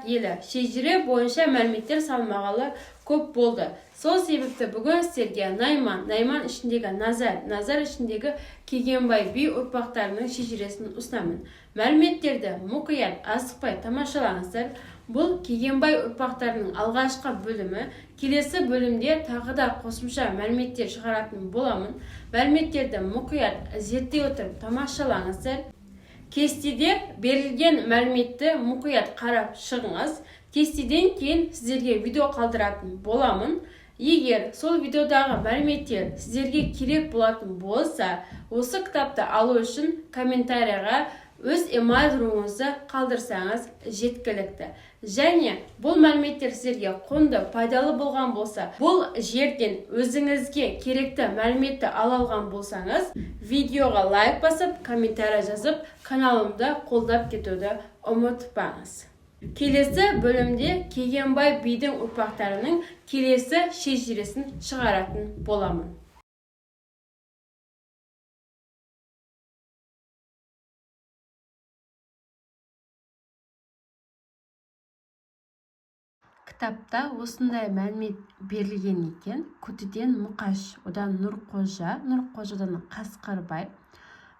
елі шежіре бойынша мәліметтер салмағалы көп болды. Сол себепті бүгін сіздерге Найман ішіндегі Назар ішіндегі Кегенбай би ұрпақтарының шежіресін ұсынамын. Мәліметтерді мұқият асықпай тамашалаңыздар. Бұл Кегенбай ұрпақтарының алғашқы бөлімі. Келесі бөлімде тағы да қосымша мәліметтер шығаратын боламын. Мәліметтерді мұқият зерттей отырып тамашалаңыздар. Кестеде берілген мәліметті мұқият қарап шығыңыз. Кестеден кейін сіздерге видео қалдыратын боламын. Егер сол видеодағы мәліметтер сіздерге керек болатын болса, осы кітапты алу үшін комментарияға өз email-іңізді қалдырсаңыз жеткілікті. Және бұл мәліметтер сіздерге құнды, пайдалы болған болса, бұл жерден өзіңізге керекті мәліметті ала алған болсаңыз, видеоға лайк басып, комментария жазып, каналымды қолдап кетуді ұмытпаңыз. Келесі бөлімде Кегенбай бидің ұрпақтарының келесі шежіресін шығаратын боламын. Кітапта осындай мәлімет берілген екен. Күтіден Мұқаш, одан Нұрқожадан Қасқарбай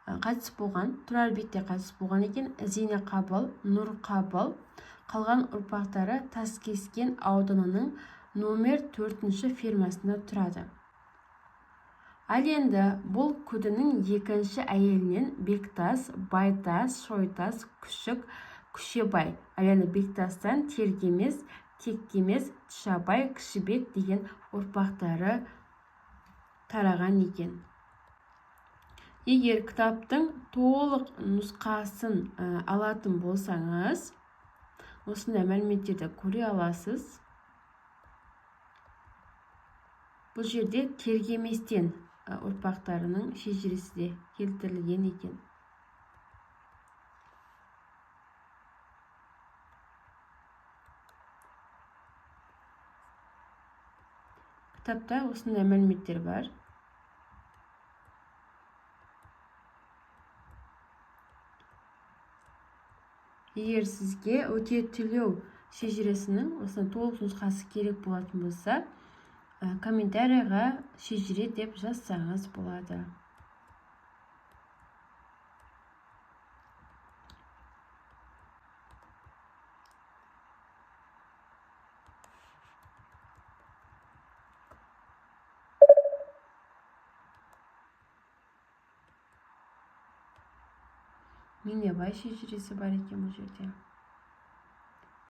қайтыс болған, Тұрарбек те қайтыс болған екен. Зейнеқабыл, Нұрқабыл, қалған ұрпақтары Таскескен ауданының номер 4-ші фермасында тұрады. Ал енді бұл күдінің екінші әйелінен Бектас, Байтас, Шойтас, Күшік, Күшебай. Ал енді Бектастан Тергемес, Теккемес, Тышабай, Кішібек деген ұрпақтары тараған екен. Егер кітаптың толық нұсқасын алатын болсаңыз, осындай мәліметтерді көре аласыз. Бұл жерде Тергеместен ұрпақтарының шежіресі де келтірілген екен. Кітапта осындай мәліметтер бар. Егер сізге Өтетілеу шежіресінің осындай толық нұсқасы керек болатын болса, комментарияға шежіре деп жазсаңыз болады. Менде бай шежіресі бар екен бұл жерде.